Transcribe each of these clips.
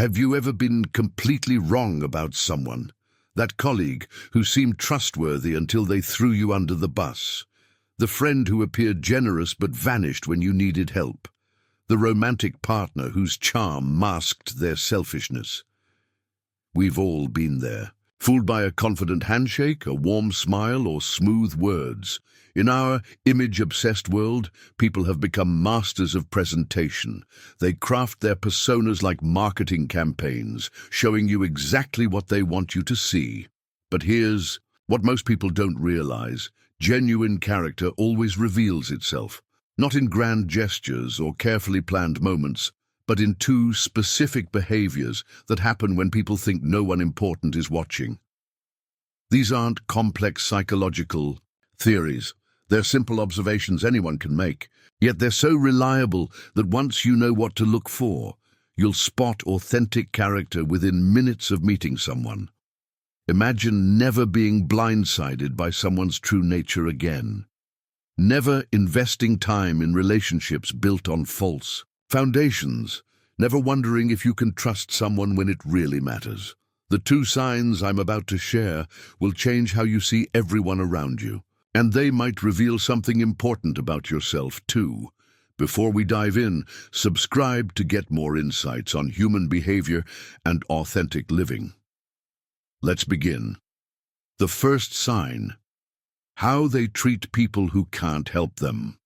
Have you ever been completely wrong about someone? That colleague who seemed trustworthy until they threw you under the bus. The friend who appeared generous but vanished when you needed help. The romantic partner whose charm masked their selfishness. We've all been there. Fooled by a confident handshake, a warm smile, or smooth words. In our image-obsessed world, people have become masters of presentation. They craft their personas like marketing campaigns, showing you exactly what they want you to see. But here's what most people don't realize. Genuine character always reveals itself, not in grand gestures or carefully planned moments, but in two specific behaviors that happen when people think no one important is watching. These aren't complex psychological theories. They're simple observations anyone can make, yet they're so reliable that once you know what to look for, you'll spot authentic character within minutes of meeting someone. Imagine never being blindsided by someone's true nature again. Never investing time in relationships built on false foundations, never wondering if you can trust someone when it really matters. The two signs I'm about to share will change how you see everyone around you, and they might reveal something important about yourself too. Before we dive in, subscribe to get more insights on human behavior and authentic living. Let's begin. The first sign: how they treat people who can't help them.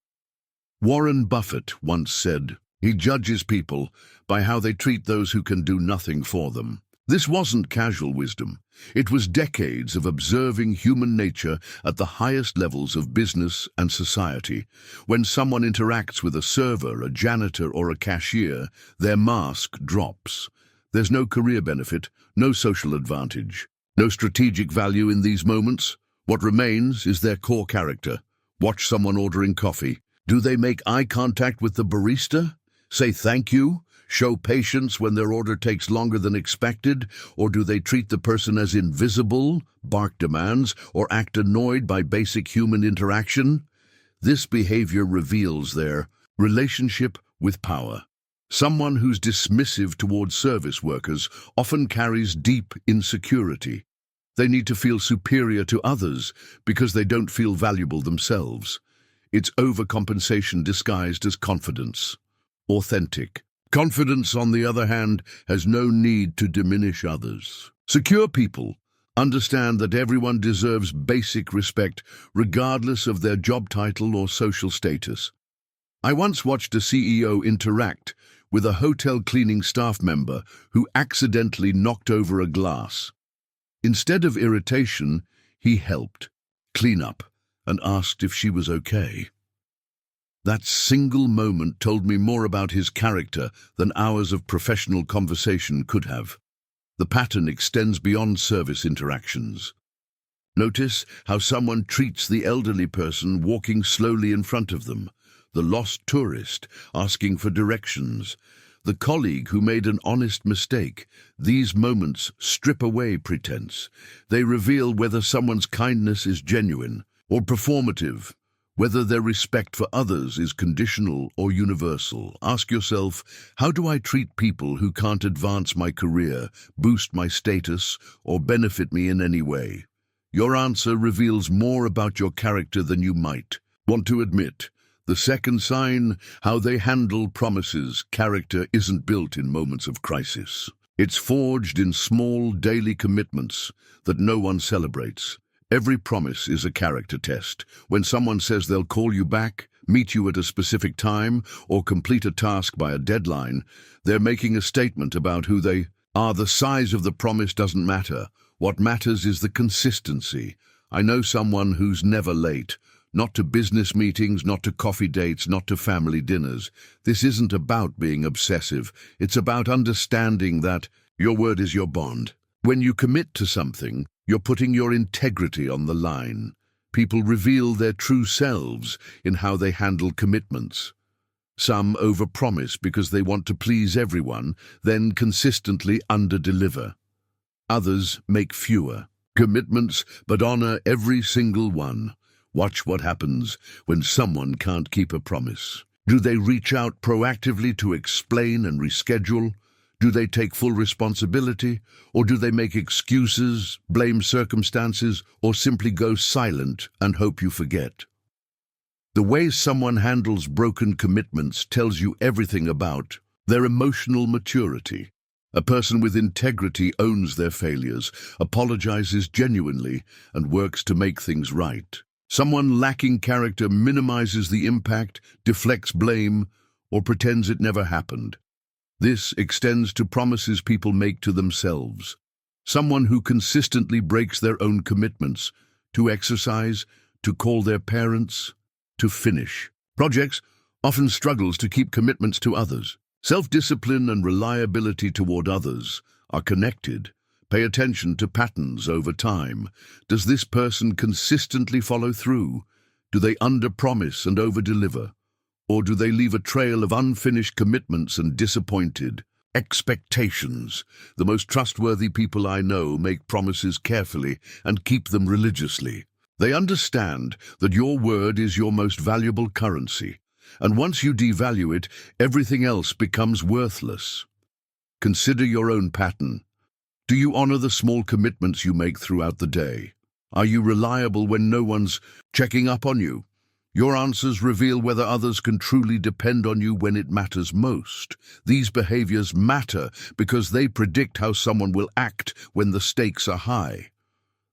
Warren Buffett once said, he judges people by how they treat those who can do nothing for them. This wasn't casual wisdom. It was decades of observing human nature at the highest levels of business and society. When someone interacts with a server, a janitor, or a cashier, their mask drops. There's no career benefit, no social advantage, no strategic value in these moments. What remains is their core character. Watch someone ordering coffee. Do they make eye contact with the barista? Say thank you? Show patience when their order takes longer than expected? Or do they treat the person as invisible, bark demands, or act annoyed by basic human interaction? This behavior reveals their relationship with power. Someone who's dismissive towards service workers often carries deep insecurity. They need to feel superior to others because they don't feel valuable themselves. It's overcompensation disguised as confidence. Authentic confidence, on the other hand, has no need to diminish others. Secure people understand that everyone deserves basic respect regardless of their job title or social status. I once watched a CEO interact with a hotel cleaning staff member who accidentally knocked over a glass. Instead of irritation, he helped clean up and asked if she was okay. That single moment told me more about his character than hours of professional conversation could have. The pattern extends beyond service interactions. Notice how someone treats the elderly person walking slowly in front of them, the lost tourist asking for directions, the colleague who made an honest mistake. These moments strip away pretense. They reveal whether someone's kindness is genuine or performative, whether their respect for others is conditional or universal. Ask yourself, how do I treat people who can't advance my career, boost my status, or benefit me in any way? Your answer reveals more about your character than you might want to admit. The second sign: how they handle promises. Character isn't built in moments of crisis. It's forged in small daily commitments that no one celebrates. Every promise is a character test. When someone says they'll call you back, meet you at a specific time, or complete a task by a deadline, they're making a statement about who they are. The size of the promise doesn't matter. What matters is the consistency. I know someone who's never late. Not to business meetings, not to coffee dates, not to family dinners. This isn't about being obsessive. It's about understanding that your word is your bond. When you commit to something, you're putting your integrity on the line. People reveal their true selves in how they handle commitments. Some overpromise because they want to please everyone, then consistently underdeliver. Others make fewer commitments but honor every single one. Watch what happens when someone can't keep a promise. Do they reach out proactively to explain and reschedule? Do they take full responsibility, or do they make excuses, blame circumstances, or simply go silent and hope you forget? The way someone handles broken commitments tells you everything about their emotional maturity. A person with integrity owns their failures, apologizes genuinely, and works to make things right. Someone lacking character minimizes the impact, deflects blame, or pretends it never happened. This extends to promises people make to themselves. Someone who consistently breaks their own commitments to exercise, to call their parents, to finish projects, often struggles to keep commitments to others. Self-discipline and reliability toward others are connected. Pay attention to patterns over time. Does this person consistently follow through? Do they under-promise and over-deliver? Or do they leave a trail of unfinished commitments and disappointed expectations? The most trustworthy people I know make promises carefully and keep them religiously. They understand that your word is your most valuable currency, and once you devalue it, everything else becomes worthless. Consider your own pattern. Do you honor the small commitments you make throughout the day? Are you reliable when no one's checking up on you? Your answers reveal whether others can truly depend on you when it matters most. These behaviors matter because they predict how someone will act when the stakes are high.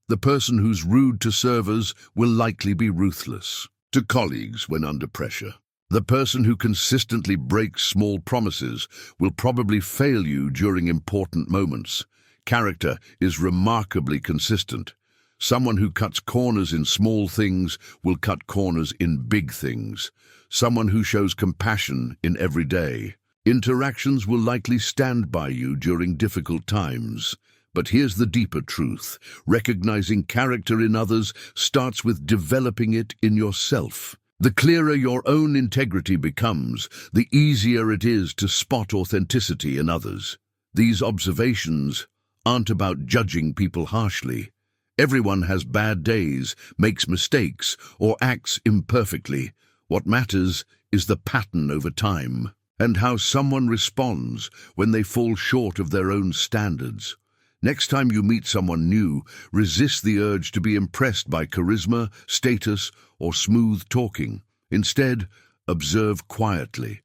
The person who's rude to servers will likely be ruthless to colleagues when under pressure. The person who consistently breaks small promises will probably fail you during important moments. Character is remarkably consistent. Someone who cuts corners in small things will cut corners in big things. Someone who shows compassion in everyday interactions will likely stand by you during difficult times. But here's the deeper truth. Recognizing character in others starts with developing it in yourself. The clearer your own integrity becomes, the easier it is to spot authenticity in others. These observations aren't about judging people harshly. Everyone has bad days, makes mistakes, or acts imperfectly. What matters is the pattern over time, and how someone responds when they fall short of their own standards. Next time you meet someone new, resist the urge to be impressed by charisma, status, or smooth talking. Instead, observe quietly.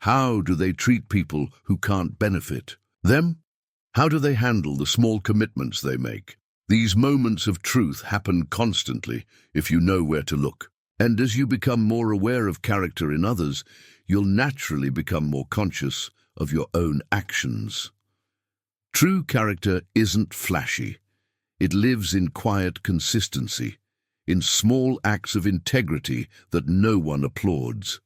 How do they treat people who can't benefit them? How do they handle the small commitments they make? These moments of truth happen constantly if you know where to look. And as you become more aware of character in others, you'll naturally become more conscious of your own actions. True character isn't flashy. It lives in quiet consistency, in small acts of integrity that no one applauds.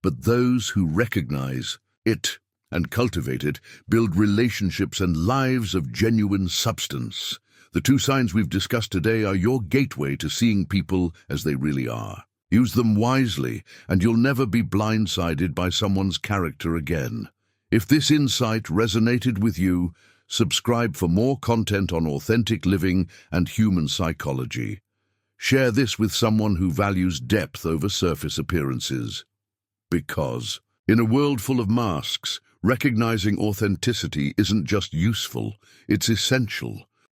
But those who recognize it and cultivate it build relationships and lives of genuine substance. The two signs we've discussed today are your gateway to seeing people as they really are. Use them wisely, and you'll never be blindsided by someone's character again. If this insight resonated with you, subscribe for more content on authentic living and human psychology. Share this with someone who values depth over surface appearances. Because, in a world full of masks, recognizing authenticity isn't just useful, it's essential.